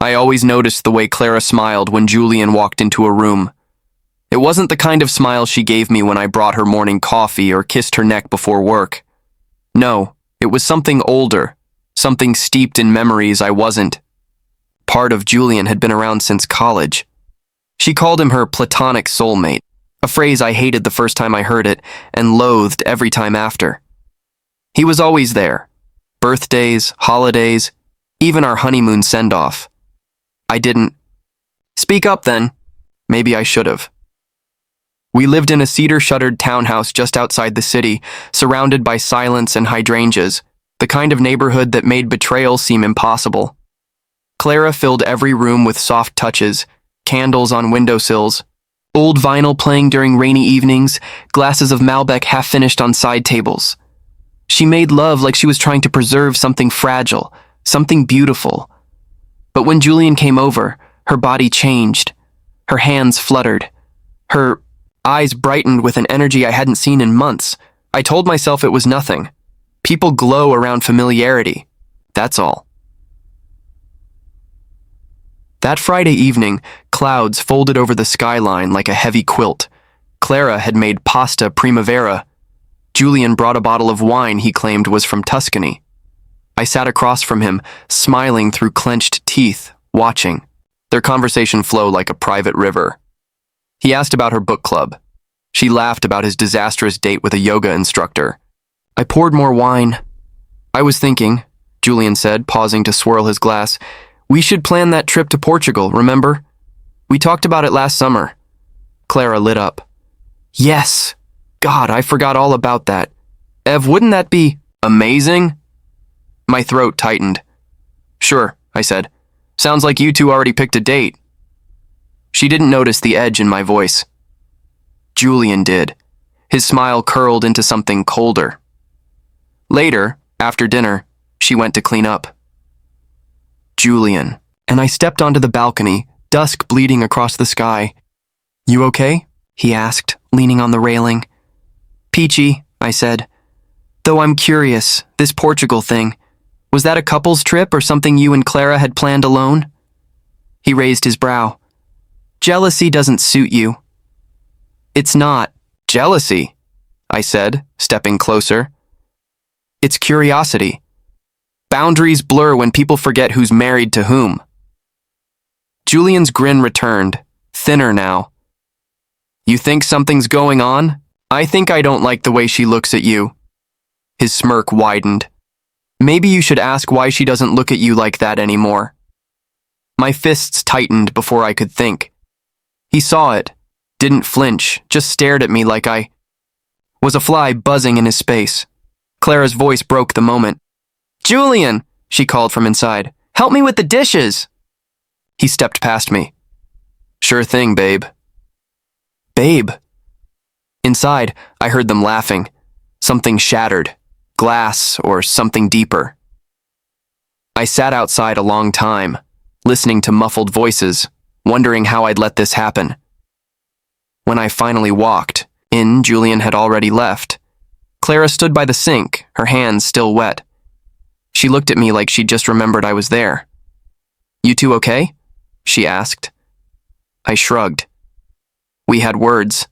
I always noticed the way Clara smiled when Julian walked into a room. It wasn't the kind of smile she gave me when I brought her morning coffee or kissed her neck before work. No, it was something older, something steeped in memories I wasn't. Part of Julian had been around since college. She called him her platonic soulmate, a phrase I hated the first time I heard it and loathed every time after. He was always there. Birthdays, holidays, even our honeymoon send-off. I didn't. Speak up then. Maybe I should have. We lived in a cedar-shuttered townhouse just outside the city, surrounded by silence and hydrangeas, the kind of neighborhood that made betrayal seem impossible. Clara filled every room with soft touches, candles on windowsills, old vinyl playing during rainy evenings, glasses of Malbec half-finished on side tables. She made love like she was trying to preserve something fragile, something beautiful. But when Julian came over, her body changed. Her hands fluttered. Her eyes brightened with an energy I hadn't seen in months. I told myself it was nothing. People glow around familiarity. That's all. That Friday evening, clouds folded over the skyline like a heavy quilt. Clara had made pasta primavera. Julian brought a bottle of wine he claimed was from Tuscany. I sat across from him, smiling through clenched teeth, watching. Their conversation flowed like a private river. He asked about her book club. She laughed about his disastrous date with a yoga instructor. I poured more wine. I was thinking, Julian said, pausing to swirl his glass, we should plan that trip to Portugal, remember? We talked about it last summer. Clara lit up. Yes. God, I forgot all about that. Ev, wouldn't that be amazing? My throat tightened. Sure, I said. Sounds like you two already picked a date. She didn't notice the edge in my voice. Julian did. His smile curled into something colder. Later, after dinner, she went to clean up. Julian, and I stepped onto the balcony, dusk bleeding across the sky. You okay? He asked, leaning on the railing. Peachy, I said. Though I'm curious, this Portugal thing, was that a couple's trip or something you and Clara had planned alone? He raised his brow. Jealousy doesn't suit you. It's not jealousy, I said, stepping closer. It's curiosity. Boundaries blur when people forget who's married to whom. Julian's grin returned, thinner now. You think something's going on? I think I don't like the way she looks at you. His smirk widened. Maybe you should ask why she doesn't look at you like that anymore. My fists tightened before I could think. He saw it, didn't flinch, just stared at me like I was a fly buzzing in his space. Clara's voice broke the moment. Julian, she called from inside. Help me with the dishes. He stepped past me. Sure thing, babe. Babe. Inside, I heard them laughing. Something shattered. Glass or something deeper. I sat outside a long time, listening to muffled voices, wondering how I'd let this happen. When I finally walked in, Julian had already left. Clara stood by the sink, her hands still wet. She looked at me like she'd just remembered I was there. You two okay? She asked. I shrugged. We had words.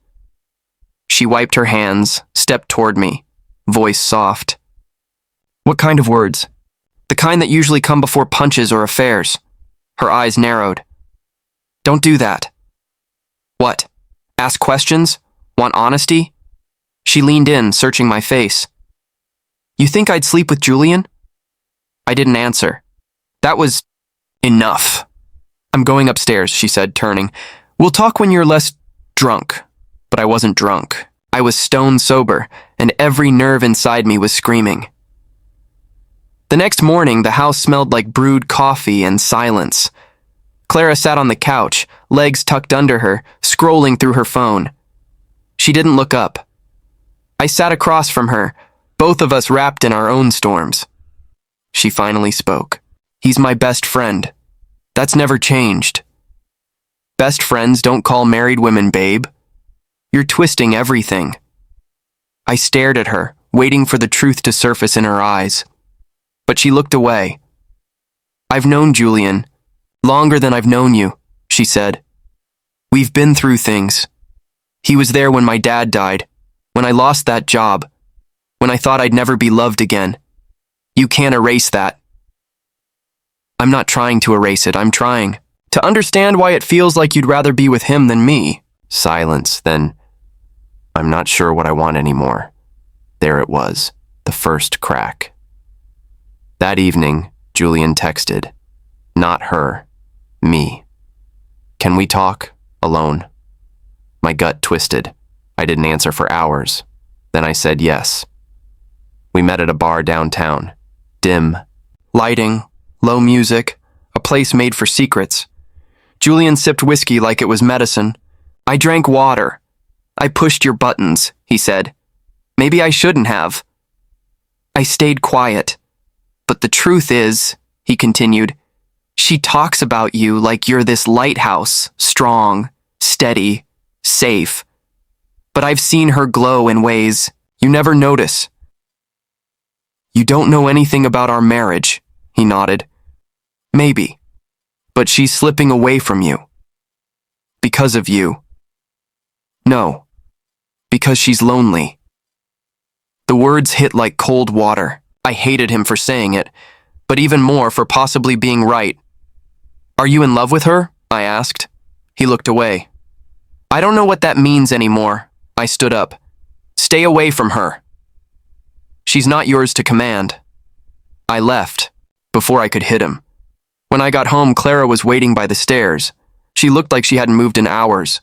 She wiped her hands, stepped toward me, voice soft. What kind of words? The kind that usually come before punches or affairs. Her eyes narrowed. Don't do that. What? Ask questions? Want honesty? She leaned in, searching my face. You think I'd sleep with Julian? I didn't answer. That was enough. I'm going upstairs, she said, turning. We'll talk when you're less drunk. But I wasn't drunk. I was stone sober, and every nerve inside me was screaming. The next morning, the house smelled like brewed coffee and silence. Clara sat on the couch, legs tucked under her, scrolling through her phone. She didn't look up. I sat across from her, both of us wrapped in our own storms. She finally spoke. He's my best friend. That's never changed. Best friends don't call married women babe. You're twisting everything. I stared at her, waiting for the truth to surface in her eyes. But she looked away. I've known Julian. Longer than I've known you, she said. We've been through things. He was there when my dad died, when I lost that job, when I thought I'd never be loved again. You can't erase that. I'm not trying to erase it, I'm trying to understand why it feels like you'd rather be with him than me. Silence, then, I'm not sure what I want anymore. There it was, the first crack. That evening, Julian texted. Not her, me. Can we talk? Alone. My gut twisted. I didn't answer for hours. Then I said yes. We met at a bar downtown. Dim. Lighting, low music, a place made for secrets. Julian sipped whiskey like it was medicine. I drank water. I pushed your buttons, he said. Maybe I shouldn't have. I stayed quiet. But the truth is, he continued, she talks about you like you're this lighthouse, strong, steady, safe. But I've seen her glow in ways you never notice. You don't know anything about our marriage, he nodded. Maybe. But she's slipping away from you. Because of you. No. Because she's lonely. The words hit like cold water. I hated him for saying it, but even more for possibly being right. Are you in love with her? I asked. He looked away. I don't know what that means anymore. I stood up. Stay away from her. She's not yours to command. I left, before I could hit him. When I got home, Clara was waiting by the stairs. She looked like she hadn't moved in hours.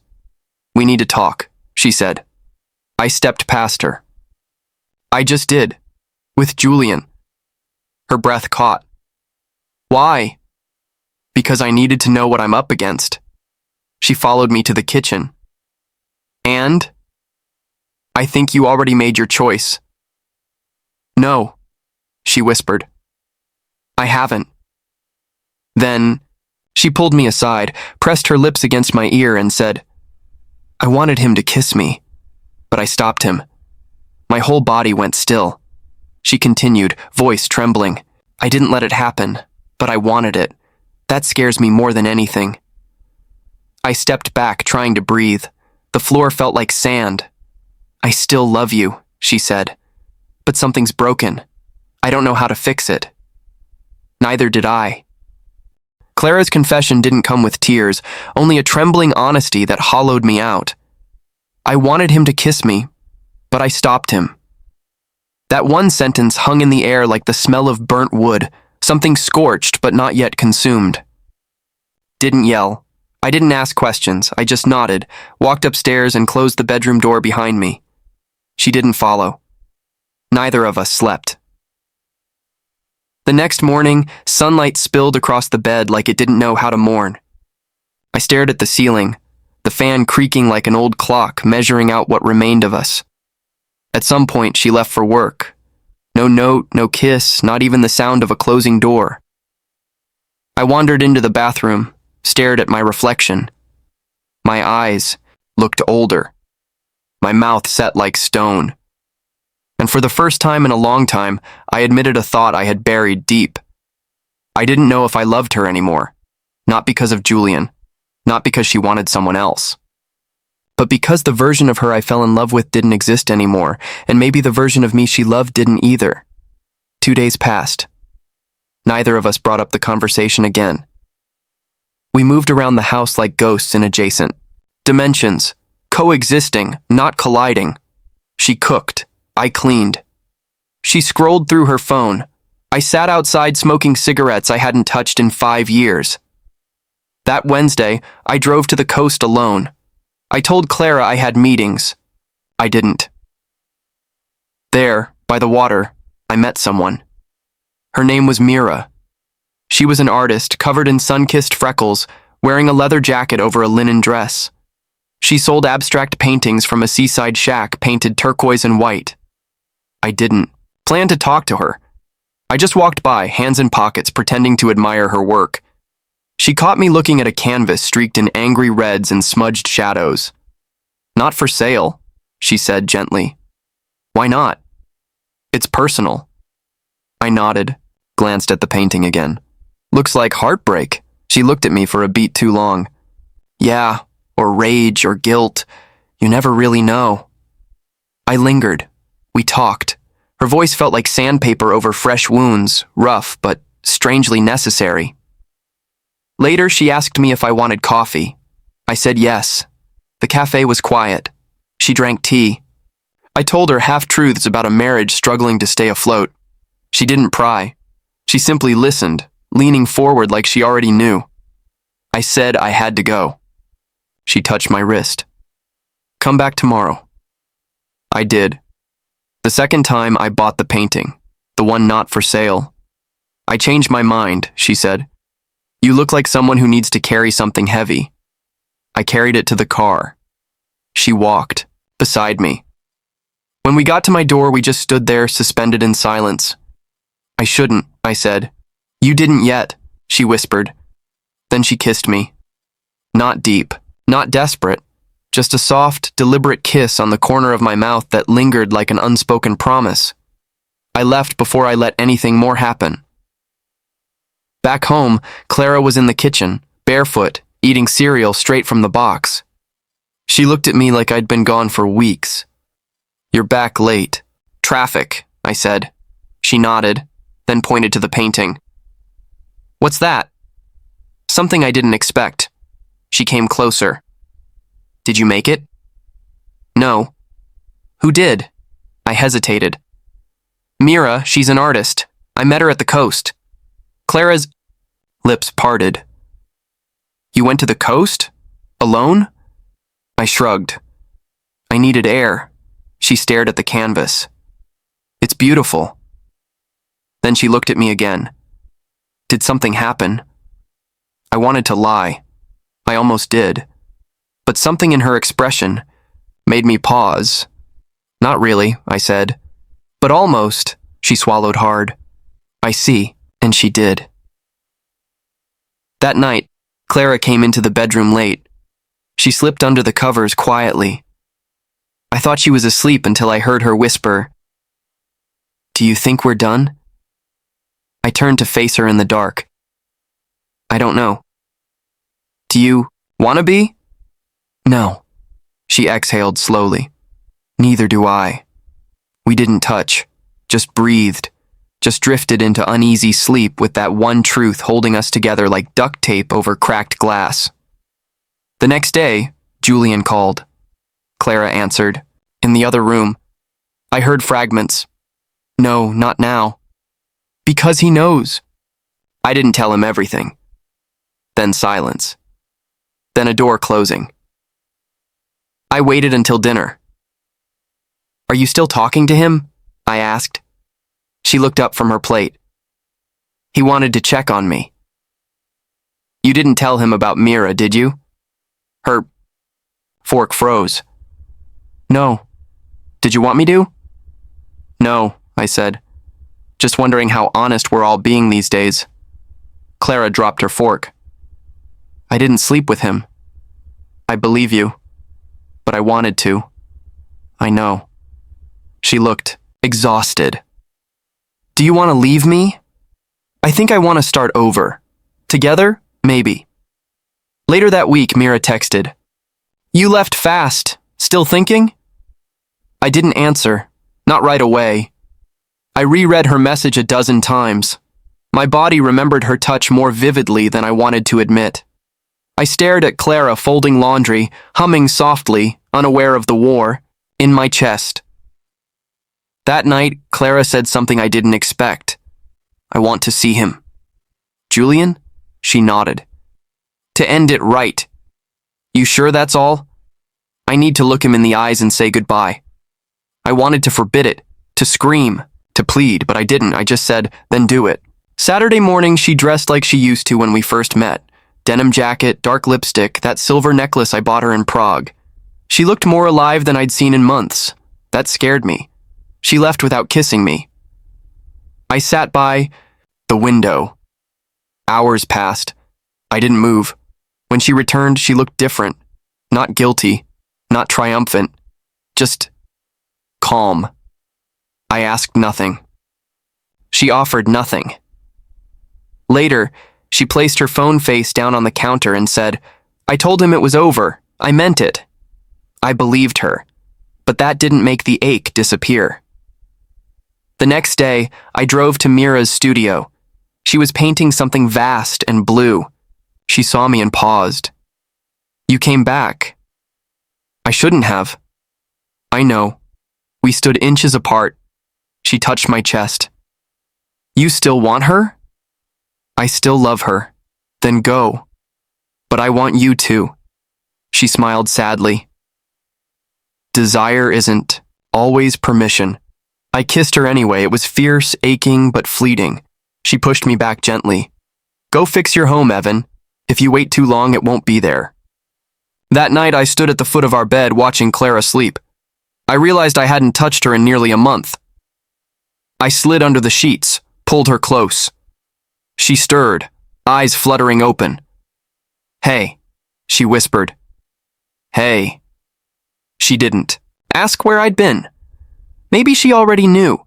We need to talk, she said. I stepped past her. I just did. With Julian. Her breath caught. Why? Because I needed to know what I'm up against. She followed me to the kitchen. And? I think you already made your choice. No, she whispered. I haven't. Then, she pulled me aside, pressed her lips against my ear, and said, I wanted him to kiss me, but I stopped him. My whole body went still. She continued, voice trembling. I didn't let it happen, but I wanted it. That scares me more than anything. I stepped back, trying to breathe. The floor felt like sand. I still love you, she said. But something's broken. I don't know how to fix it. Neither did I. Clara's confession didn't come with tears, only a trembling honesty that hollowed me out. I wanted him to kiss me, but I stopped him. That one sentence hung in the air like the smell of burnt wood, something scorched but not yet consumed. Didn't yell. I didn't ask questions. I just nodded, walked upstairs, and closed the bedroom door behind me. She didn't follow. Neither of us slept. The next morning, sunlight spilled across the bed like it didn't know how to mourn. I stared at the ceiling, the fan creaking like an old clock, measuring out what remained of us. At some point, she left for work. No note, no kiss, not even the sound of a closing door. I wandered into the bathroom, stared at my reflection. My eyes looked older. My mouth set like stone. And for the first time in a long time, I admitted a thought I had buried deep. I didn't know if I loved her anymore. Not because of Julian. Not because she wanted someone else. But because the version of her I fell in love with didn't exist anymore, and maybe the version of me she loved didn't either. 2 days passed. Neither of us brought up the conversation again. We moved around the house like ghosts in adjacent dimensions, coexisting, not colliding. She cooked. I cleaned. She scrolled through her phone. I sat outside smoking cigarettes I hadn't touched in 5 years. That Wednesday, I drove to the coast alone. I told Clara I had meetings. I didn't. There, by the water, I met someone. Her name was Mira. She was an artist, covered in sun-kissed freckles, wearing a leather jacket over a linen dress. She sold abstract paintings from a seaside shack painted turquoise and white. I didn't plan to talk to her. I just walked by, hands in pockets, pretending to admire her work. She caught me looking at a canvas streaked in angry reds and smudged shadows. Not for sale, she said gently. Why not? It's personal. I nodded, glanced at the painting again. Looks like heartbreak. She looked at me for a beat too long. Yeah, or rage or guilt. You never really know. I lingered. We talked. Her voice felt like sandpaper over fresh wounds, rough but strangely necessary. Later, she asked me if I wanted coffee. I said yes. The cafe was quiet. She drank tea. I told her half-truths about a marriage struggling to stay afloat. She didn't pry. She simply listened, leaning forward like she already knew. I said I had to go. She touched my wrist. Come back tomorrow. I did. The second time, I bought the painting, the one not for sale. I changed my mind, she said. You look like someone who needs to carry something heavy. I carried it to the car. She walked beside me. When we got to my door, we just stood there, suspended in silence. I shouldn't, I said. You didn't yet, she whispered. Then she kissed me. Not deep, not desperate, just a soft, deliberate kiss on the corner of my mouth that lingered like an unspoken promise. I left before I let anything more happen. Back home, Clara was in the kitchen, barefoot, eating cereal straight from the box. She looked at me like I'd been gone for weeks. You're back late. Traffic, I said. She nodded, then pointed to the painting. What's that? Something I didn't expect. She came closer. Did you make it? No. Who did? I hesitated. Mira, she's an artist. I met her at the coast. Clara's lips parted. You went to the coast? Alone? I shrugged. I needed air. She stared at the canvas. It's beautiful. Then she looked at me again. Did something happen? I wanted to lie. I almost did. But something in her expression made me pause. Not really, I said. But almost, she swallowed hard. I see, and she did. That night, Clara came into the bedroom late. She slipped under the covers quietly. I thought she was asleep until I heard her whisper, "Do you think we're done?" I turned to face her in the dark. I don't know. Do you want to be? No. She exhaled slowly. Neither do I. We didn't touch, just breathed, just drifted into uneasy sleep with that one truth holding us together like duct tape over cracked glass. The next day, Julian called. Clara answered. In the other room. I heard fragments. No, not now. Because he knows. I didn't tell him everything. Then silence. Then a door closing. I waited until dinner. Are you still talking to him? I asked. She looked up from her plate. He wanted to check on me. You didn't tell him about Mira, did you? Her fork froze. No. Did you want me to? No, I said. Just wondering how honest we're all being these days. Clara dropped her fork. I didn't sleep with him. I believe you. But I wanted to. I know. She looked exhausted. Do you want to leave me? I think I want to start over. Together? Maybe. Later that week, Mira texted. You left fast. Still thinking? I didn't answer. Not right away. I reread her message a dozen times. My body remembered her touch more vividly than I wanted to admit. I stared at Clara folding laundry, humming softly, unaware of the war, in my chest. That night, Clara said something I didn't expect. I want to see him. Julian? She nodded. To end it right. You sure that's all? I need to look him in the eyes and say goodbye. I wanted to forbid it, to scream, to plead, but I didn't. I just said, then do it. Saturday morning, she dressed like she used to when we first met. Denim jacket, dark lipstick, that silver necklace I bought her in Prague. She looked more alive than I'd seen in months. That scared me. She left without kissing me. I sat by the window. Hours passed. I didn't move. When she returned, she looked different. Not guilty, not triumphant, just calm. I asked nothing. She offered nothing. Later, She placed her phone face down on the counter and said, "I told him it was over. I meant it." I believed her, but that didn't make the ache disappear. The next day, I drove to Mira's studio. She was painting something vast and blue. She saw me and paused. "You came back." "I shouldn't have." "I know." We stood inches apart. She touched my chest. "You still want her?" "I still love her." "Then go." "But I want you too." She smiled sadly. Desire isn't always permission. I kissed her anyway. It was fierce, aching, but fleeting. She pushed me back gently. "Go fix your home, Evan. If you wait too long, it won't be there." That night, I stood at the foot of our bed watching Clara sleep. I realized I hadn't touched her in nearly a month. I slid under the sheets, pulled her close. She stirred, eyes fluttering open. "Hey," she whispered. "Hey." She didn't ask where I'd been. Maybe she already knew.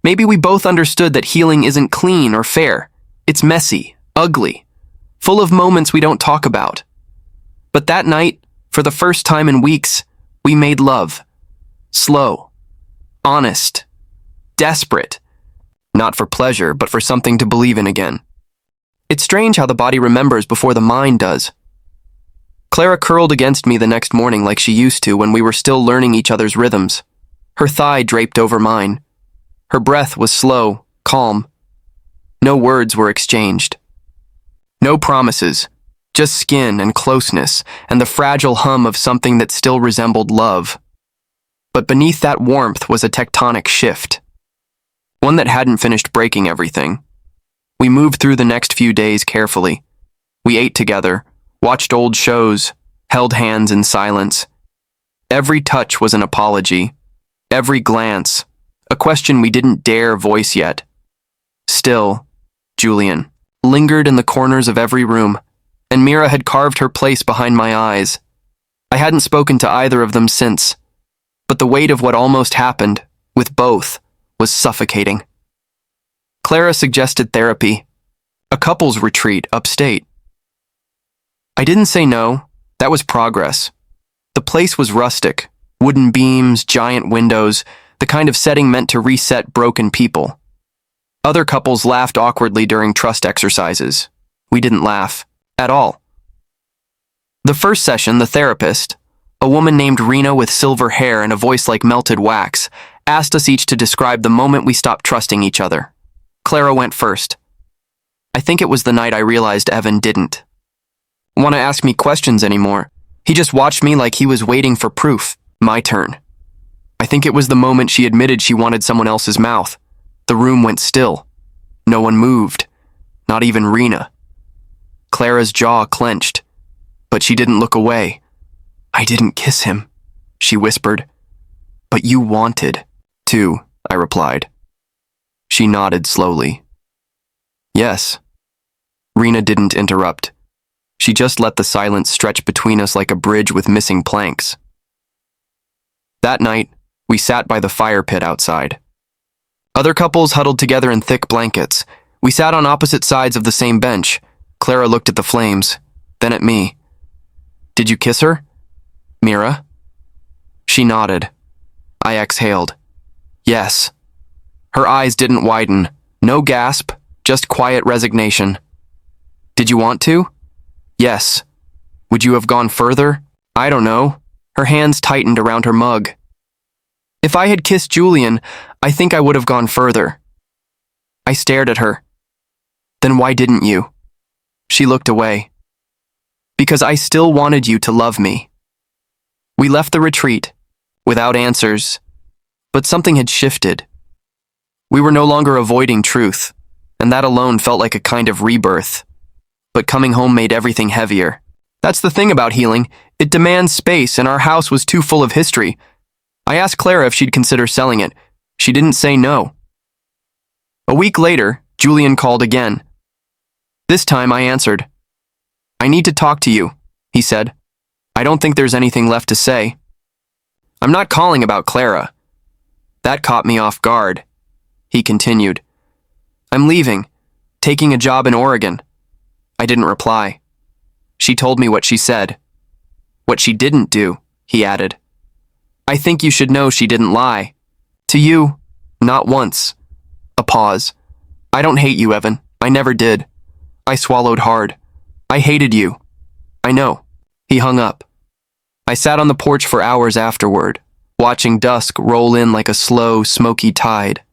Maybe we both understood that healing isn't clean or fair. It's messy, ugly, full of moments we don't talk about. But that night, for the first time in weeks, we made love. Slow, honest, desperate. Not for pleasure, but for something to believe in again. It's strange how the body remembers before the mind does. Clara curled against me the next morning like she used to when we were still learning each other's rhythms. Her thigh draped over mine. Her breath was slow, calm. No words were exchanged. No promises, just skin and closeness and the fragile hum of something that still resembled love. But beneath that warmth was a tectonic shift. One that hadn't finished breaking everything. We moved through the next few days carefully. We ate together, watched old shows, held hands in silence. Every touch was an apology. Every glance, a question we didn't dare voice yet. Still, Julian lingered in the corners of every room, and Mira had carved her place behind my eyes. I hadn't spoken to either of them since, but the weight of what almost happened, with both, was suffocating. Clara suggested therapy, a couples retreat upstate. I didn't say no. That was progress. The place was rustic, wooden beams, giant windows, the kind of setting meant to reset broken people. Other couples laughed awkwardly during trust exercises. We didn't laugh, at all. The first session, the therapist, a woman named Rena with silver hair and a voice like melted wax, asked us each to describe the moment we stopped trusting each other. Clara went first. I think it was the night I realized Evan didn't want to ask me questions anymore. He just watched me like he was waiting for proof. My turn. I think it was the moment she admitted she wanted someone else's mouth. The room went still. No one moved. Not even Rena. Clara's jaw clenched, but she didn't look away. "I didn't kiss him," she whispered. "But you wanted to," I replied. She nodded slowly. "Yes." Rena didn't interrupt. She just let the silence stretch between us like a bridge with missing planks. That night, we sat by the fire pit outside. Other couples huddled together in thick blankets. We sat on opposite sides of the same bench. Clara looked at the flames, then at me. "Did you kiss her, Mira?" She nodded. I exhaled. "Yes." Her eyes didn't widen. No gasp, just quiet resignation. "Did you want to?" "Yes." "Would you have gone further?" "I don't know." Her hands tightened around her mug. If I had kissed Julian, I think I would have gone further. I stared at her. "Then why didn't you?" She looked away. "Because I still wanted you to love me." We left the retreat, without answers, but something had shifted. We were no longer avoiding truth, and that alone felt like a kind of rebirth. But coming home made everything heavier. That's the thing about healing. It demands space, and our house was too full of history. I asked Clara if she'd consider selling it. She didn't say no. A week later, Julian called again. This time I answered. "I need to talk to you," he said. "I don't think there's anything left to say." "I'm not calling about Clara." That caught me off guard. He continued. "I'm leaving, taking a job in Oregon. I didn't reply. She told me what she said. What she didn't do, he added. I think you should know she didn't lie. To you, not once. A pause. I don't hate you, Evan. I never did. I swallowed hard. I hated you. I know. He hung up. I sat on the porch for hours afterward, watching dusk roll in like a slow, smoky tide.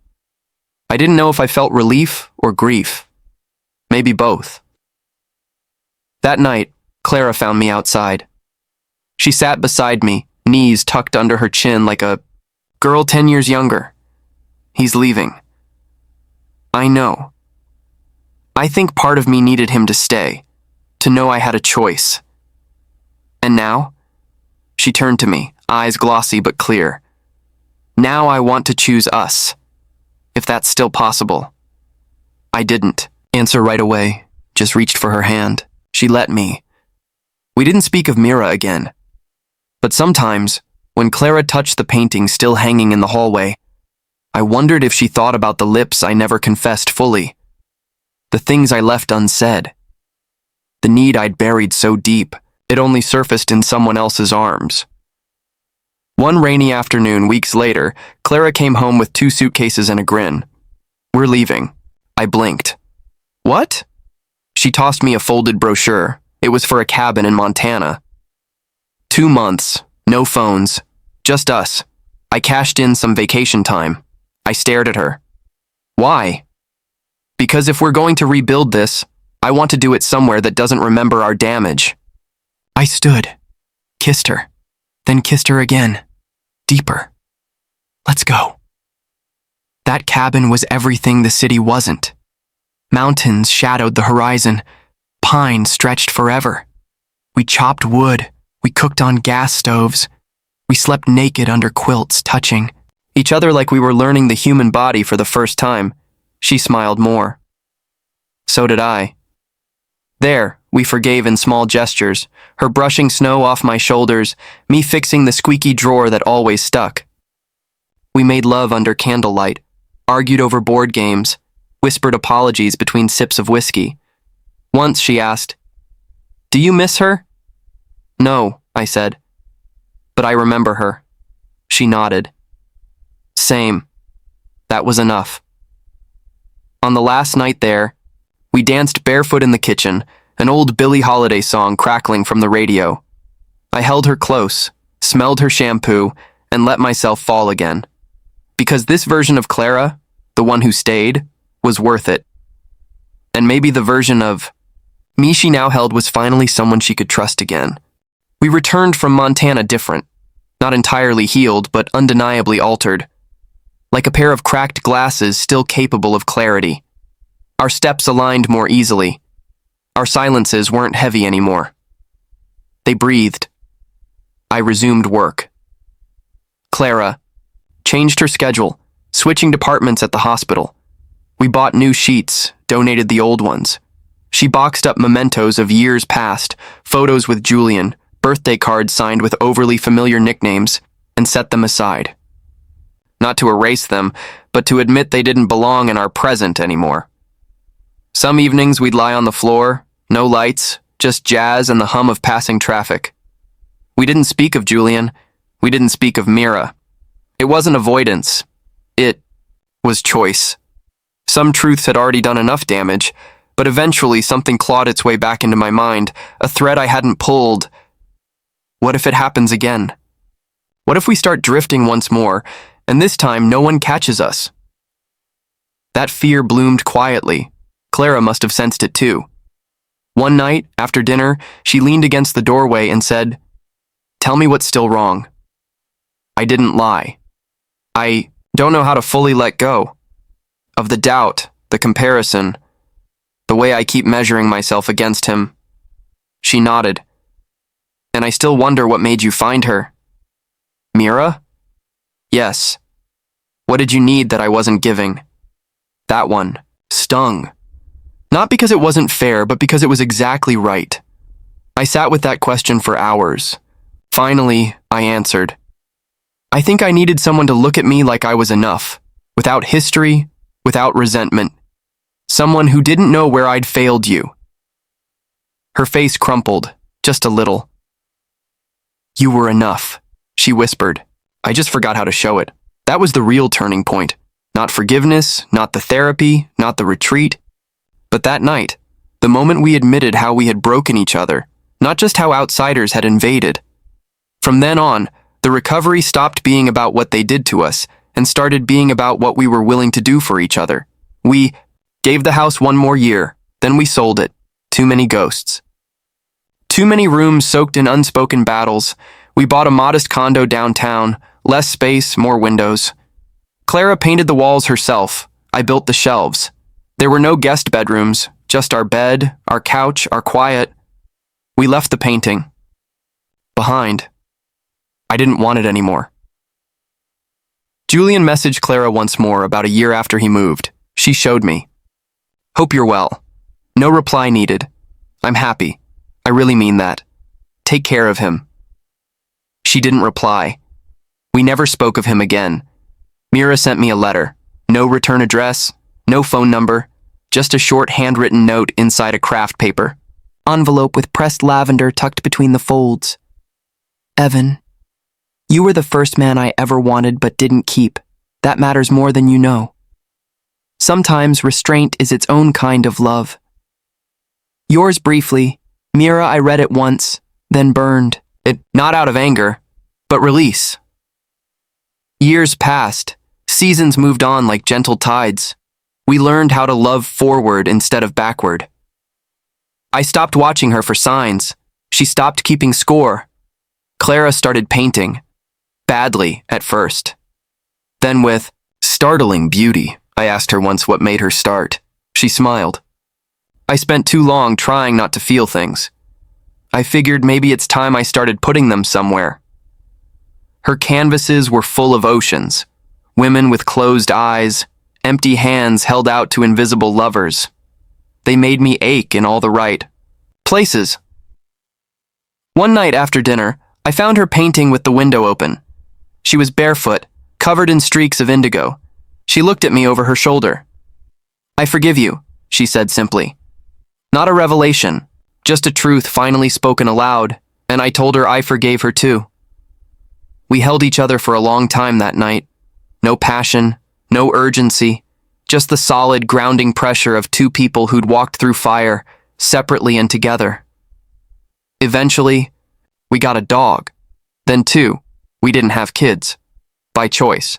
I didn't know if I felt relief or grief. Maybe both. That night, Clara found me outside. She sat beside me, knees tucked under her chin like a girl 10 years younger. He's leaving. I know. I think part of me needed him to stay, to know I had a choice. And now? She turned to me, eyes glossy but clear. Now I want to choose us, if that's still possible. I didn't answer right away, just reached for her hand. She let me. We didn't speak of Mira again. But sometimes, when Clara touched the painting still hanging in the hallway, I wondered if she thought about the lips I never confessed fully, the things I left unsaid, the need I'd buried so deep it only surfaced in someone else's arms. One rainy afternoon, weeks later, Clara came home with 2 suitcases and a grin. We're leaving. I blinked. What? She tossed me a folded brochure. It was for a cabin in Montana. 2 months, no phones, just us. I cashed in some vacation time. I stared at her. Why? Because if we're going to rebuild this, I want to do it somewhere that doesn't remember our damage. I stood, kissed her, then kissed her again, deeper. Let's go. That cabin was everything the city wasn't. Mountains shadowed the horizon, pines stretched forever. We chopped wood, we cooked on gas stoves, we slept naked under quilts, touching each other like we were learning the human body for the first time. She smiled more. So did I. There, we forgave in small gestures, her brushing snow off my shoulders, me fixing the squeaky drawer that always stuck. We made love under candlelight, argued over board games, whispered apologies between sips of whiskey. Once she asked, "Do you miss her?" "No," I said. "But I remember her." She nodded. Same. That was enough. On the last night there, we danced barefoot in the kitchen, an old Billie Holiday song crackling from the radio. I held her close, smelled her shampoo, and let myself fall again. Because this version of Clara, the one who stayed, was worth it. And maybe the version of me she now held was finally someone she could trust again. We returned from Montana different, not entirely healed, but undeniably altered. Like a pair of cracked glasses still capable of clarity. Our steps aligned more easily. Our silences weren't heavy anymore. They breathed. I resumed work. Clara changed her schedule, switching departments at the hospital. We bought new sheets, donated the old ones. She boxed up mementos of years past, photos with Julian, birthday cards signed with overly familiar nicknames, and set them aside. Not to erase them, but to admit they didn't belong in our present anymore. Some evenings we'd lie on the floor, no lights, just jazz and the hum of passing traffic. We didn't speak of Julian. We didn't speak of Mira. It wasn't avoidance. It was choice. Some truths had already done enough damage, but eventually something clawed its way back into my mind, a thread I hadn't pulled. What if it happens again? What if we start drifting once more, and this time no one catches us? That fear bloomed quietly. Clara must have sensed it too. One night, after dinner, she leaned against the doorway and said, "Tell me what's still wrong." I didn't lie. I don't know how to fully let go. Of the doubt, the comparison, the way I keep measuring myself against him. She nodded. "And I still wonder what made you find her." "Mira?" "Yes. What did you need that I wasn't giving?" That one stung. Not because it wasn't fair, but because it was exactly right. I sat with that question for hours. Finally, I answered. I think I needed someone to look at me like I was enough, without history, without resentment. Someone who didn't know where I'd failed you. Her face crumpled, just a little. "You were enough," she whispered. I just forgot how to show it. That was the real turning point. Not forgiveness, not the therapy, not the retreat. But that night, the moment we admitted how we had broken each other, not just how outsiders had invaded. From then on, the recovery stopped being about what they did to us and started being about what we were willing to do for each other. We gave the house one more year, then we sold it. Too many ghosts. Too many rooms soaked in unspoken battles. We bought a modest condo downtown, less space, more windows. Clara painted the walls herself. I built the shelves. There were no guest bedrooms, just our bed, our couch, our quiet. We left the painting behind. I didn't want it anymore. Julian messaged Clara once more about a year after he moved. She showed me. "Hope you're well. No reply needed. I'm happy. I really mean that. Take care of him." She didn't reply. We never spoke of him again. Mira sent me a letter. No return address, no phone number, just a short handwritten note inside a craft paper. Envelope with pressed lavender tucked between the folds. "Evan, you were the first man I ever wanted but didn't keep. That matters more than you know. Sometimes restraint is its own kind of love. Yours briefly, Mira. I read it once, then burned. It not out of anger, but release." Years passed. Seasons moved on like gentle tides. We learned how to love forward instead of backward. I stopped watching her for signs. She stopped keeping score. Clara started painting. Badly at first. Then with startling beauty, I asked her once what made her start. She smiled. I spent too long trying not to feel things. I figured maybe it's time I started putting them somewhere. Her canvases were full of oceans. Women with closed eyes, empty hands held out to invisible lovers. They made me ache in all the right places. One night after dinner, I found her painting with the window open. She was barefoot, covered in streaks of indigo. She looked at me over her shoulder. "I forgive you," she said simply. Not a revelation, just a truth finally spoken aloud, and I told her I forgave her too. We held each other for a long time that night. No passion, no urgency, just the solid, grounding pressure of two people who'd walked through fire, separately and together. Eventually, we got a dog. Then two. We didn't have kids. By choice.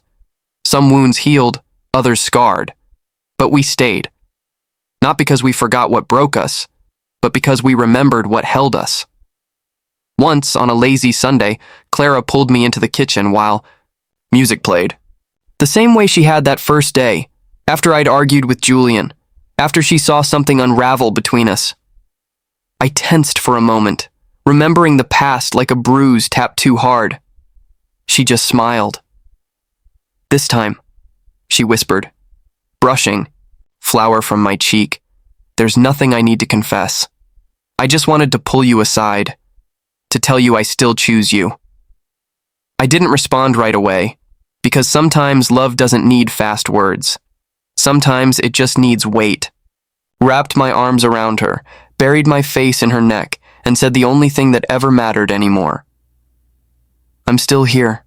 Some wounds healed, others scarred. But we stayed. Not because we forgot what broke us, but because we remembered what held us. Once, on a lazy Sunday, Clara pulled me into the kitchen while music played. The same way she had that first day, after I'd argued with Julian, after she saw something unravel between us. I tensed for a moment, remembering the past like a bruise tapped too hard. She just smiled. "This time," she whispered, brushing flour from my cheek. "There's nothing I need to confess. I just wanted to pull you aside, to tell you I still choose you." I didn't respond right away, because sometimes love doesn't need fast words. Sometimes it just needs weight. Wrapped my arms around her, buried my face in her neck, and said the only thing that ever mattered anymore. "I'm still here."